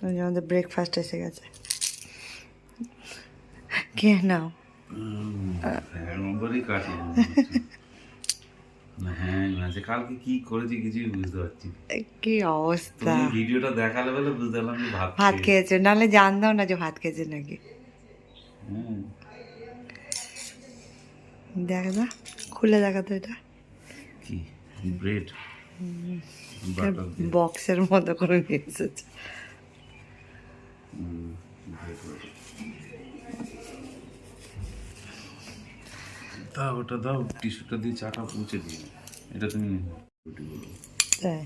আমাদের ব্রেকফাস্ট এসে গেছে। কে নাও কালকে কি করেছি কিছুই বুঝতে পারছি না। কি অবস্থা, ভিডিওটা দেখালে বলে বুঝতে পারলাম যে ভাত খেয়েছে, নাহলে জানতাম না যে ভাত খেয়েছে নাকি। দেখ না, খুলে দেখাতো এটা কি ব্রেড বক্সের মতো করে নিয়ে এসেছে। দাও ওটা দাও, টিস্যুটা দিয়ে চাটা মুছে দিই। এটা তুমি তাই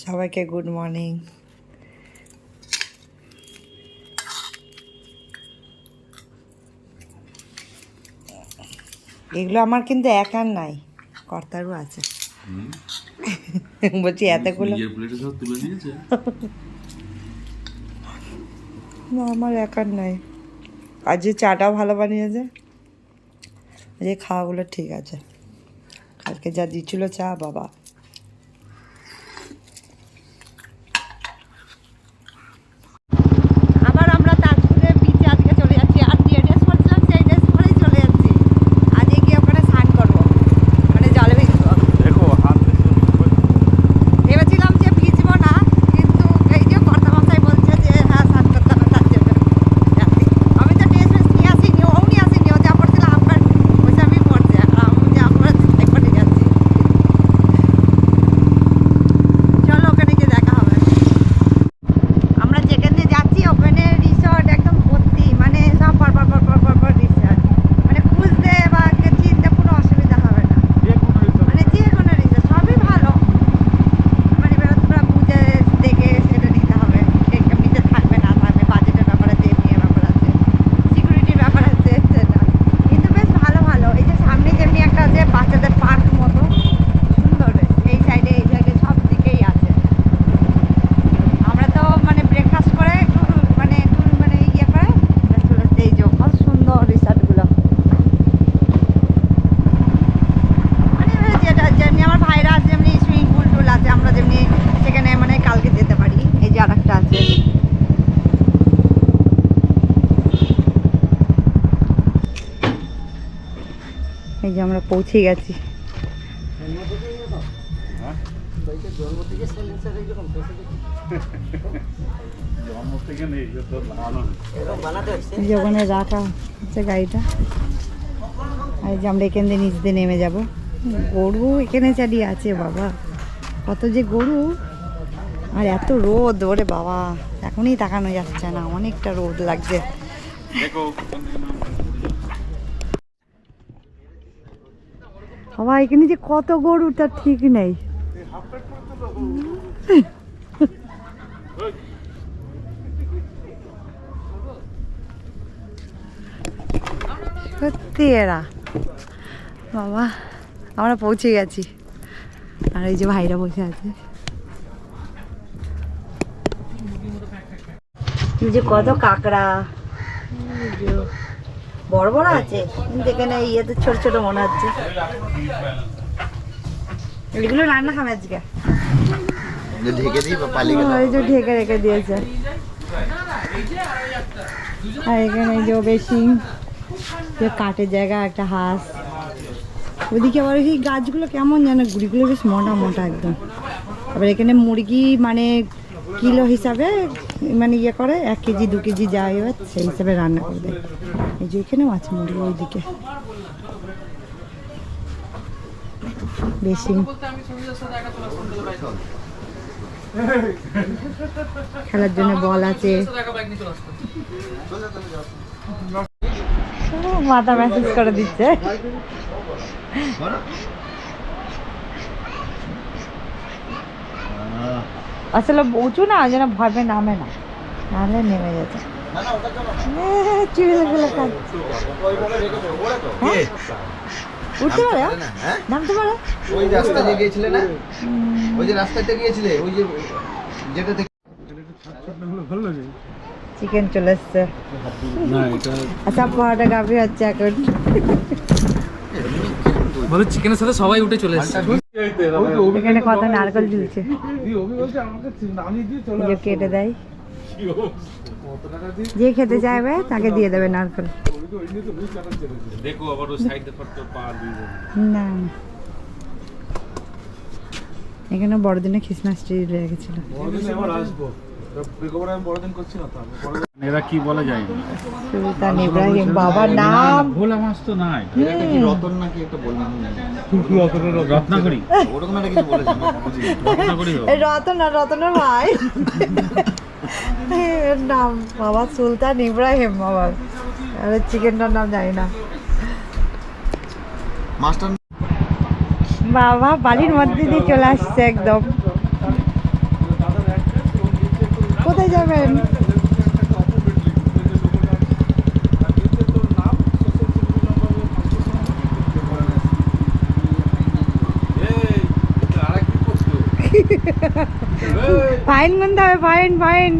সবাইকে গুড মর্নিং। এগুলো আমার কিন্তু একার নাই, কর্তারও আছে। বলছি এতগুলো না, আমার একার নাই। আর যে চাটাও ভালো বানিয়েছে, যে খাওয়াগুলো ঠিক আছে। কালকে যা দিচ্ছিল চা, বাবা। আবার আমরা তাজপুরের বিচে আজকে চলে যাচ্ছি। আর যে ড্রেস পরছিলাম সেই ড্রেস পরেই চলে যাচ্ছি। আজকে গিয়ে ওখানে স্নান করবো, মানে জলে ভিজবো। ভেবেছিলাম যে ভিজবো না, কিন্তু এই যে কর্তামশাই বলছে যে হ্যাঁ স্নান করতে হবে, তার জন্য আমি তো ড্রেস ফ্রেস নিয়ে আসিনি, ও নিয়ে আসিনি। ও যা পড়ছিল আমার ওই আমি পড়ছে, আর আমি যা পড়েছি তাই পড়ে যাচ্ছি। চলো ওখানে গিয়ে দেখা হবে। আমরা যেখানে যাচ্ছি ওখানে রিসর্ট একদম ভর্তি, মানে সব পর রিসর্ট, মানে খুঁজতে বা চিনতে কোনো অসুবিধা হবে না। মানে যে কোনো রিসর্ট সবই ভালো, মানে এবার তোমরা বুঝে দেখে সেটা নিতে হবে। এমনিতে থাকবে না থাকবে, বাজেটের ব্যাপার আছে, এমনি ব্যাপার আছে, সিকিউরিটির ব্যাপার আছে, সেটা কিন্তু বেশ ভালো ভালো। এই যে সামনে যেমনি একটা আছে বাচ্চাদের পার্ক মতো সুন্দর, এই সাইডে সব দিকেই আছে। আমরা তো মানে ব্রেকফাস্ট করে একটু মানে ইয়ে করে চলে আসছি। এই যে কত সুন্দর রিসর্টগুলো, মানে যেটা যেমনি আমার ভাইরা আছে, যেমনি সুইমিং পুল টুল আছে, আমরা যেমনি সেখানে মানে কালকে যেতে পারি। এই যে আর একটা আছে। এই যে আমরা পৌঁছে গেছি। ওখানে রাখা হচ্ছে গাড়িটা। আর যে আমরা এখান দিয়ে নিচ দিয়ে নেমে যাব। গরু এখানে চালিয়ে আছে, বাবা কত যে গরু, আর এত রোদ, ওরে বাবা এখনই তাকানো যাচ্ছে না, অনেকটা রোদ লাগছে। বাবা এখানে যে কত গরু তার ঠিক নেই। সত্যি এরা, বাবা আমরা পৌঁছে গেছি। আর এই যে ভাইরা বসে আছে, এই যে কত কাঁকড়া, বড় বড় আছে কিন্তু এখানে ইয়েতে ছোট ছোট মনে হচ্ছে। এগুলো রান্না খাবে আজকে, ঢেকে রেখে দিয়েছে। আর এখানে যে বেশি কাঠের জায়গা, একটা হাঁস। ওদিকে আবার এই গাছগুলো কেমন জানো, গুড়িগুলো বেশ মোটা মোটা একদম। আবার এখানে মুরগি মানে কিলো হিসাবে মানে ইয়ে করে, 1 কেজি 2 কেজি যা এবার সেই হিসাবে রান্না করে দেয়। এই যে এখানেও আছে মুরগি ওইদিকে বেশি। খেলার জন্য বল আছে। মাথা মেসেজ করে দিচ্ছে। আসলে উঁচু না, যেন ভয় পেয়ে নামে না, নাহলে নেমে যেত। চুড়িগুলো খাচ্ছে, উঠতে পারে, নামতে পারে। ওই রাস্তা দিয়ে গিয়েছিলে না, ওই যে রাস্তাতে গিয়েছিলে, ওই যে যেটা চিকেন চলে এসছে। আচ্ছা পরোটা কাপড়ি হচ্ছে এখন। চিকেনের সাথে সবাই উঠে চলে এসছে। এখানে কত নারকেল ঝুলছে, এই যে কেটে দেয়, যে খেতে চাইবে তাকে দিয়ে দেবে নারকেল। দেখো আবার ওই সাইডে তো পা দিয়ে না এখানে বড়দিনে খ্রিসমাস ট্রি রেখেছিল। এরা কি বলা যায় সুলতান ইব্রাহিম বাবার নাম। ভোলা মাছ তো নাই, এটা কি রতন নাকি একটা বললাম রত্নাকরি ওরকম একটা কিছু বলেছে রত্নাকরি হোক। এই রতনের ভাই এর নাম বাবা সুলতান ইব্রাহিম বাবার, আর চিকেনটার নাম জানি না। মাস্টার বাবা বাড়ির মধ্যে দিয়ে চলে আসছে একদম। কোথায় যাবেন? ফাইন গুনতে হবে, ফাইন ফাইন।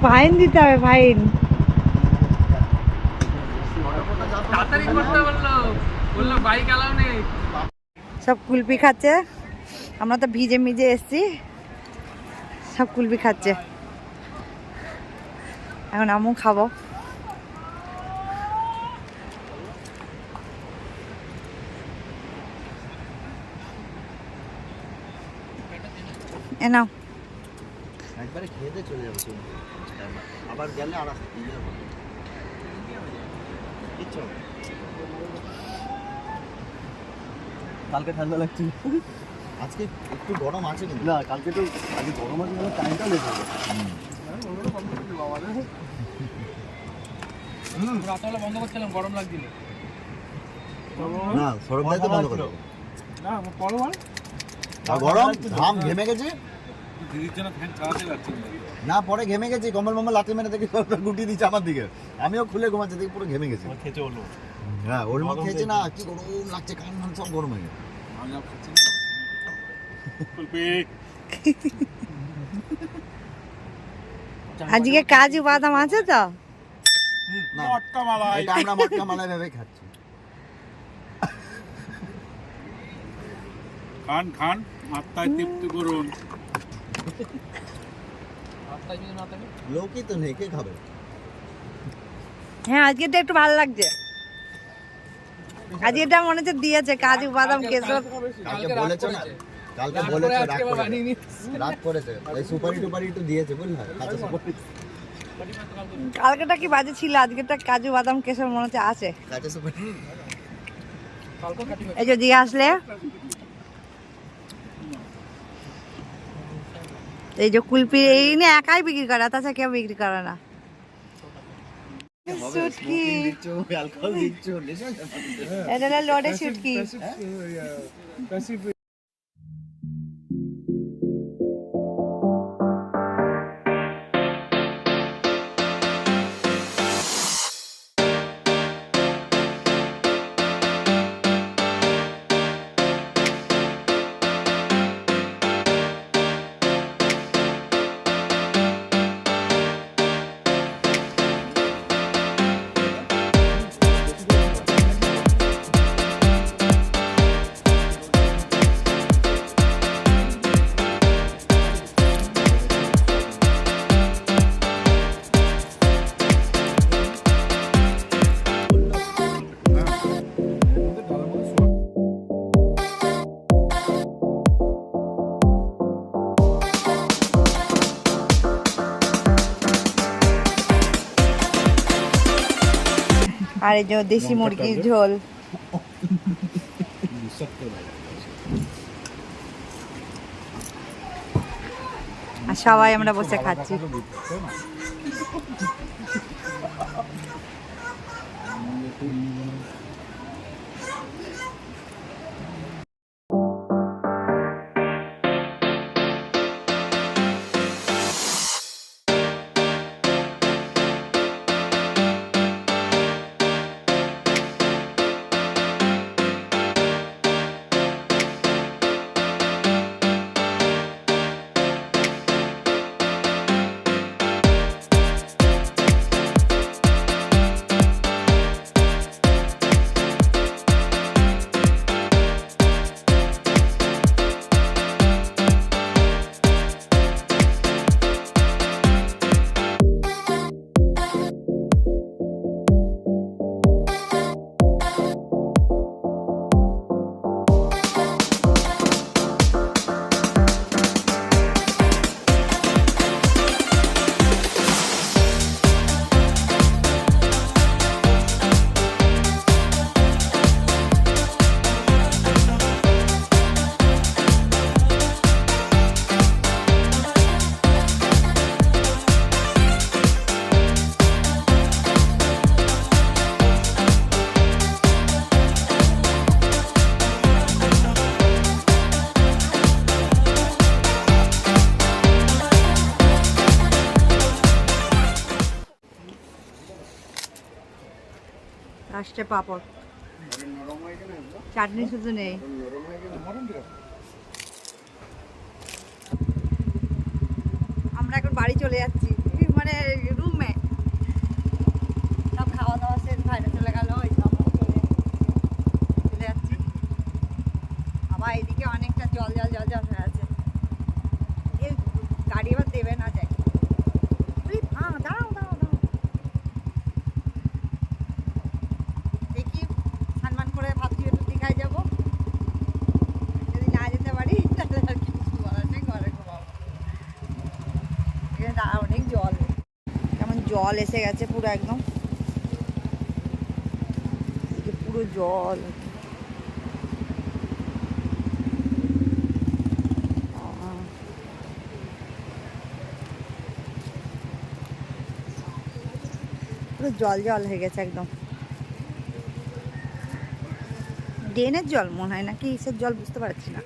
ফাইন দিতে হবে, ফাইন। সব কুলপি খাচ্ছে, আমরা তো ভিজে মিজে এসছি, সব কুলপি খাচ্ছে। এখন আমিও খাবো। এ নাও। একবারে খেয়ে দিয়ে চলে যাবে আবার গেলে আর কালকে ঠান্ডা লাগছে, আজকে একটু গরম আছে কিন্তু না, কালকে তো আজকে গরম আছে, টাইমটা লেট হবে। রাতবেলা বন্ধ করছিলাম, গরম লাগছিল না সরব ভাই তো বন্ধ করে না গরম ঘাম ঘেমে গেছে দিদির জন্য ফ্যান চালাতে পারছি না, পরে ঘেমে গেছি, কম্বল মম্বল লাথি মেরে দেখি গুটি দিচ্ছে আমার দিকে, আমিও খুলে ঘুমাচ্ছি, দেখি পুরো ঘেমে গেছি। খেতে হলো হ্যাঁ ওর মধ্যে খেয়েছে না, কি গরম লাগছে, কান মান সব গরম হয়ে গেছে। আজকে কাজু বাদাম আছে তো, না এটা আমরা মটকা মালাই ভেবে খাচ্ছি। খান খান, আত্মায় তৃপ্তি করুন। লোকই তো নেই, কে খাবে? হ্যাঁ আজকেটা একটু ভালো লাগছে, আজকেটা মনে হচ্ছে দিয়েছে কাজু বাদাম কেশর। কালকে বলেছো না, কালকে বলেছো রাত করেছে, এই সুপারি টুপারি একটু দিয়েছে বুঝলা, কাঁচা সুপারি কালকেটা কি বাজে ছিল, আজকেটা কাজু বাদাম কেশর মনে হচ্ছে আছে। কাঁচা সুপারি এই যে দিয়ে আসলে এই যে কুলপি এই নিয়ে একাই বিক্রি করে, তাছাড়া কেউ বিক্রি করে না। শুটকি, অ্যালকোহল দিচ্ছ, এটা হলো লোডে শুটকি। আর এই যে দেশি মুরগির ঝোল, আর সবাই আমরা বসে খাচ্ছি। লাস্টে পাঁপড়, চাটনি শুধু নেই। আমরা এখন বাড়ি চলে যাচ্ছি, মানে রুমে সব খাওয়া দাওয়া শেষ, বাইরে চলে গেল, ওই তো আমরা চলে যাচ্ছি। আবার এদিকে অনেকটা জল জল জল জল হয়ে আছে, এই গাড়ি আবার দেবে না যায়। দাঁড়াও দাঁড়াও দাঁড়াও, দেখি সম্মান করে ভাবছি একটু দীঘায় যাবো, যদি না যেতে পারি তাহলে আর কিছু বলার নেই, ঘরে ঘুমাবো। এখানে অনেক জল, কেমন জল এসে গেছে পুরো একদম, পুরো জল। পুরো জল জল হয়ে গেছে একদম, ড্রেনের জল মনে হয় নাকি কিসের জল বুঝতে পারছি না।